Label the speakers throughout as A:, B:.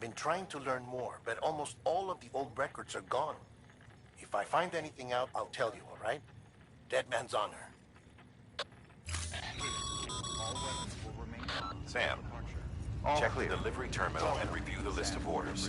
A: I've been trying to learn more, but almost all of the old records are gone. If I find anything out, I'll tell you, all right? Dead man's honor.
B: Sam, check the delivery terminal and review the list of orders.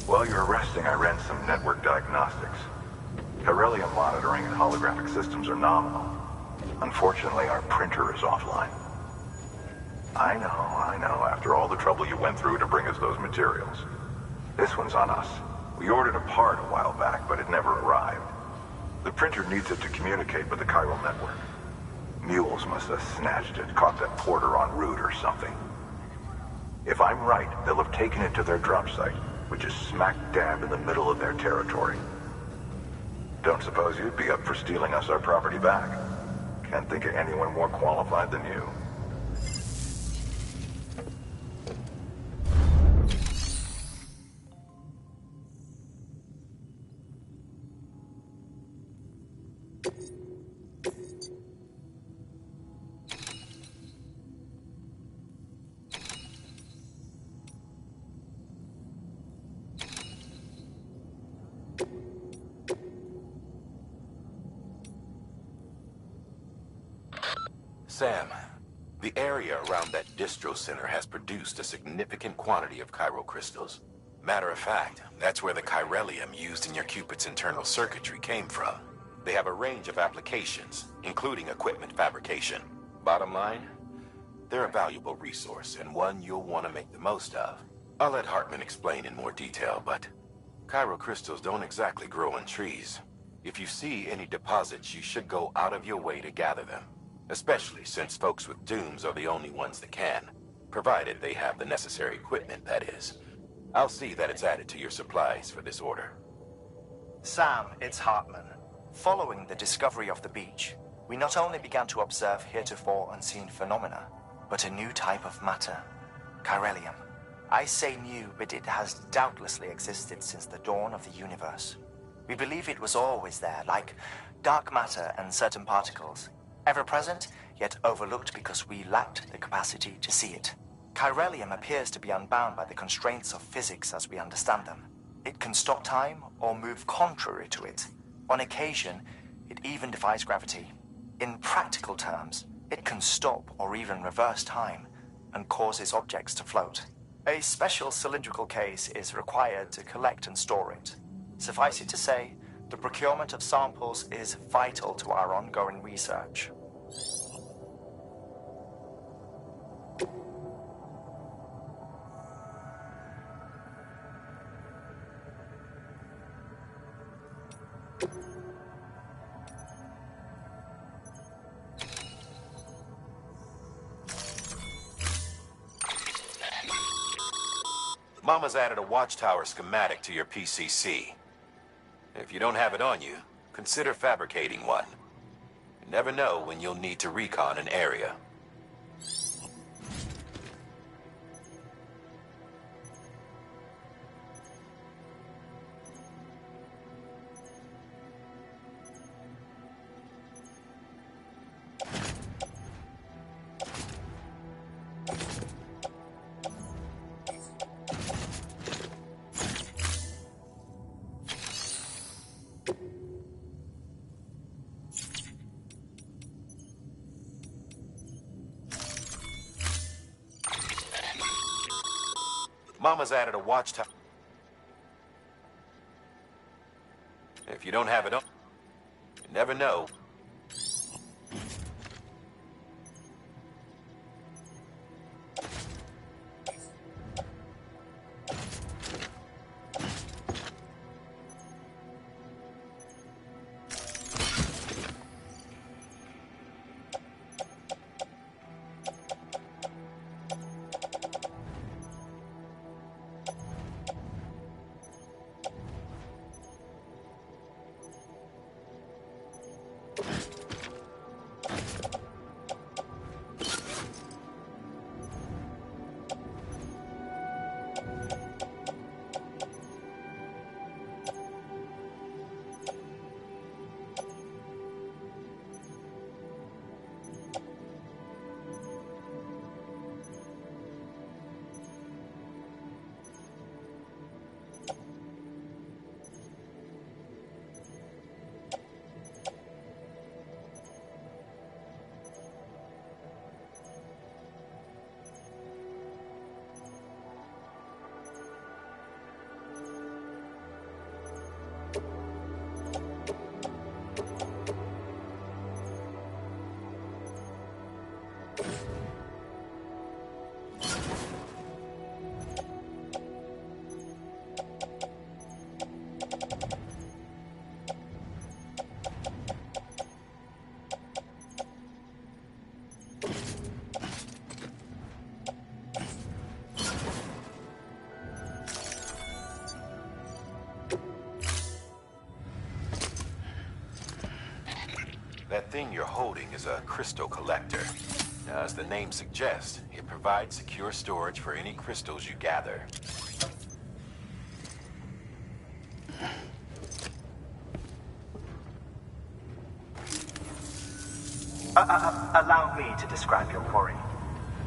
C: While you're resting, I ran some network diagnostics. Beryllium monitoring and holographic systems are nominal. Unfortunately, our printer is offline. I know, after all the trouble you went through to bring us those materials. This one's on us. We ordered a part a while back, but it never arrived. The printer needs it to communicate with the chiral network. Mules must have snatched it, caught that porter en route or something. If I'm right, they'll have taken it to their drop site, which is smack dab in the middle of their territory. Don't suppose you'd be up for stealing us our property back? Can't think of anyone more qualified than you.
B: Sam, the area around that distro center has produced a significant quantity of chiral crystals. Matter of fact, that's where the chiralium used in your Cupid's internal circuitry came from. They have a range of applications, including equipment fabrication. Bottom line, they're a valuable resource and one you'll want to make the most of. I'll let Hartman explain in more detail, but chiral crystals don't exactly grow on trees. If you see any deposits, you should go out of your way to gather them. Especially since folks with dooms are the only ones that can, provided they have the necessary equipment, that is. I'll see that it's added to your supplies for this order.
D: Sam, it's Hartman. Following the discovery of the beach, we not only began to observe heretofore unseen phenomena, but a new type of matter, chiralium. I say new, but it has doubtlessly existed since the dawn of the universe. We believe it was always there, like dark matter and certain particles. Ever present, yet overlooked because we lacked the capacity to see it. Chiralium appears to be unbound by the constraints of physics as we understand them. It can stop time or move contrary to it. On occasion, it even defies gravity. In practical terms, it can stop or even reverse time and causes objects to float. A special cylindrical case is required to collect and store it. Suffice it to say, the procurement of samples is vital to our ongoing research.
B: Mama's added a watchtower schematic to your PCC. If you don't have it on you, consider fabricating one. You never know when you'll need to recon an area. Mama's added a watchtower. If you don't have it on, you never know. That thing you're holding is a crystal collector. Now, as the name suggests, it provides secure storage for any crystals you gather.
E: Allow me to describe your quarry.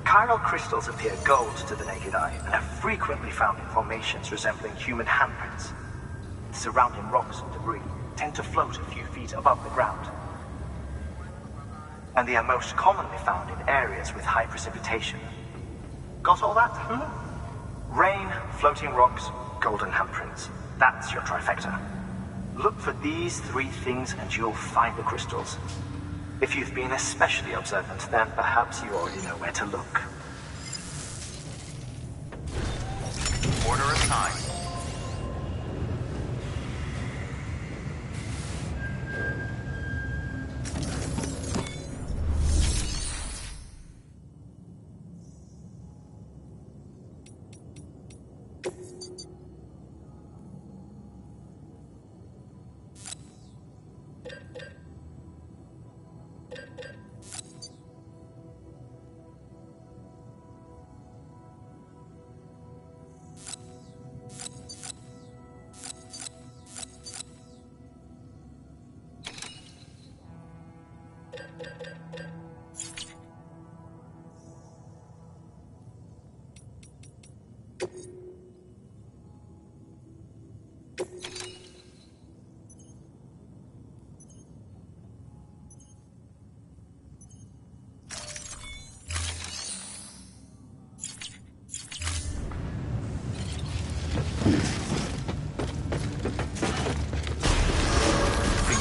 E: Chiral crystals appear gold to the naked eye and are frequently found in formations resembling human handprints. Surrounding rocks and debris tend to float a few feet above the ground. And they are most commonly found in areas with high precipitation. Got all that? Rain, floating rocks, golden handprints. That's your trifecta. Look for these three things and you'll find the crystals. If you've been especially observant, then perhaps you already know where to look.
F: Order assigned.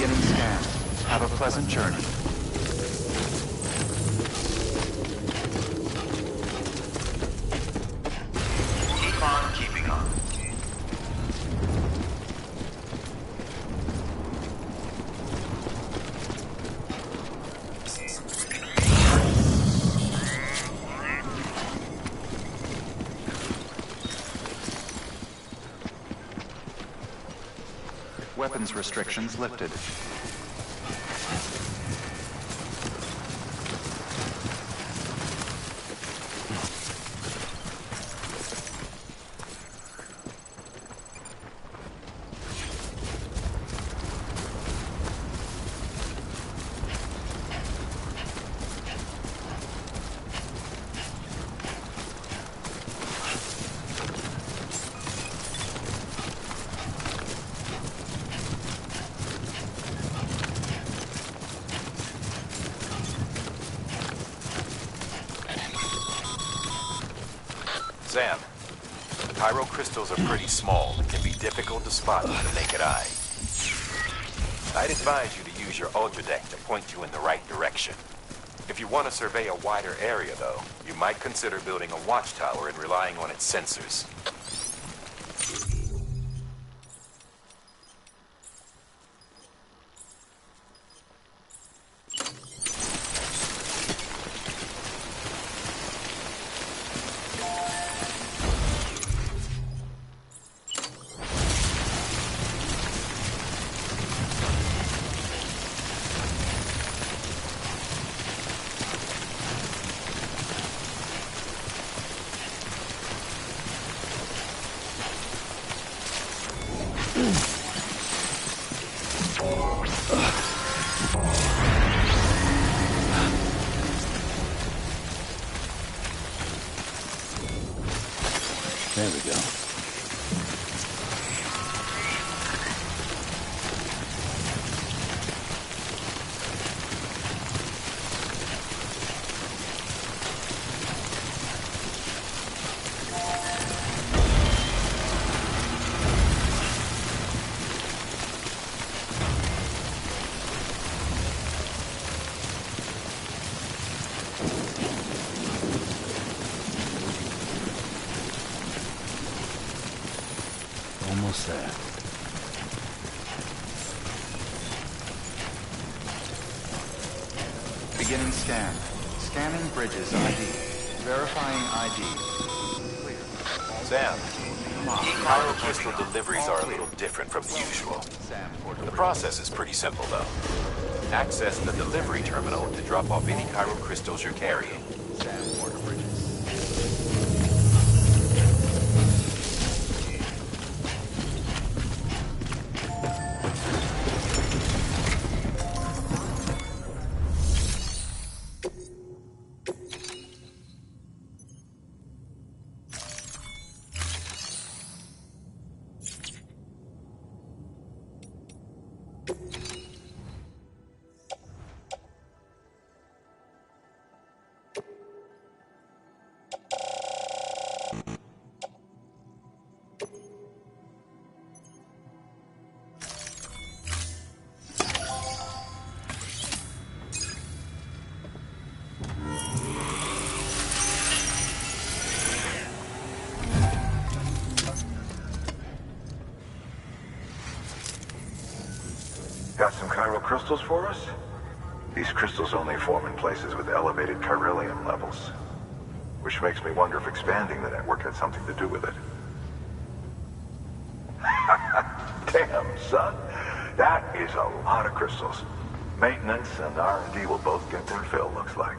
G: Beginning scan. Have a pleasant journey.
F: Keep on keeping on.
G: Weapons restrictions lifted.
B: Sam, chiral crystals are pretty small and can be difficult to spot with the naked eye. I'd advise you to use your ultra deck to point you in the right direction. If you want to survey a wider area, though, you might consider building a watchtower and relying on its sensors.
H: There we go. Almost there.
G: Beginning scan. Scanning bridges ID. Verifying ID. Clear.
B: Sam, Pyro crystal deliveries are a little different from the usual.
G: Sam,
B: The process is pretty simple, though. Access the delivery terminal to drop off any Pyro crystals you're carrying.
G: Sam, Porter Bridges.
C: Got some chiral crystals for us? These crystals only form in places with elevated chiralium levels. Which makes me wonder if expanding the network had something to do with it. Damn, son. That is a lot of crystals. Maintenance and R&D will both get their fill, looks like.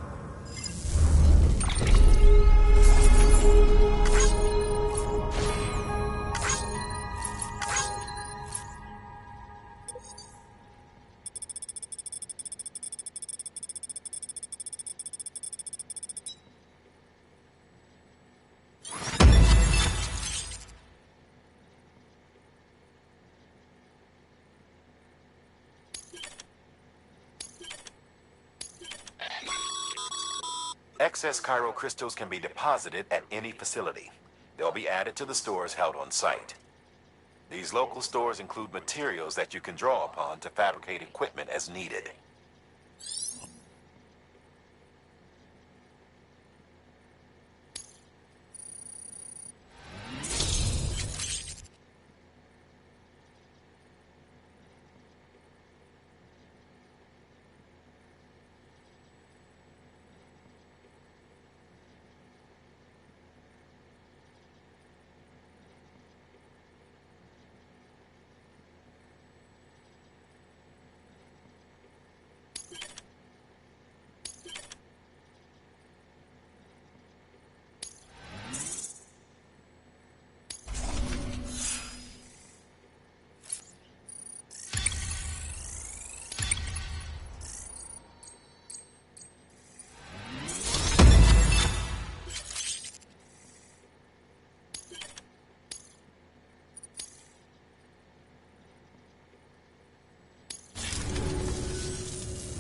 B: Excess chiral crystals can be deposited at any facility. They'll be added to the stores held on site. These local stores include materials that you can draw upon to fabricate equipment as needed.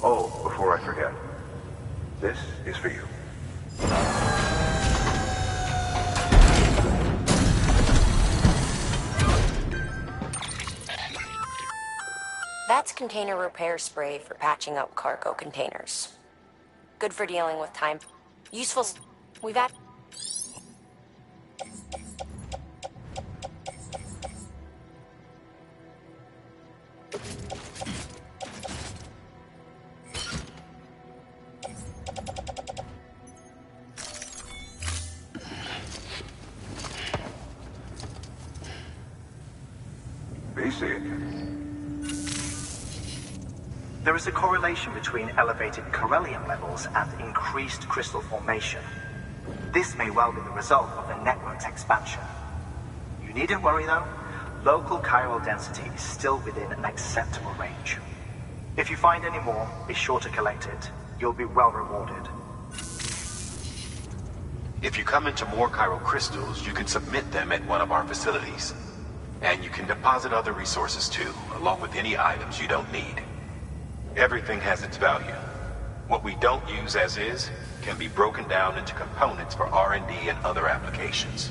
B: Oh, before I forget, this is for you.
I: That's container repair spray for patching up cargo containers. Good for dealing with time. Useful. We've had.
E: There is a correlation between elevated chiralium levels and increased crystal formation. This may well be the result of the network's expansion. You needn't worry though. local chiral density is still within an acceptable range. If you find any more, be sure to collect it. You'll be well rewarded.
B: If you come into more chiral crystals, you can submit them at one of our facilities. And you can deposit other resources too, along with any items you don't need. Everything has its value. What we don't use as is can be broken down into components for R&D and other applications.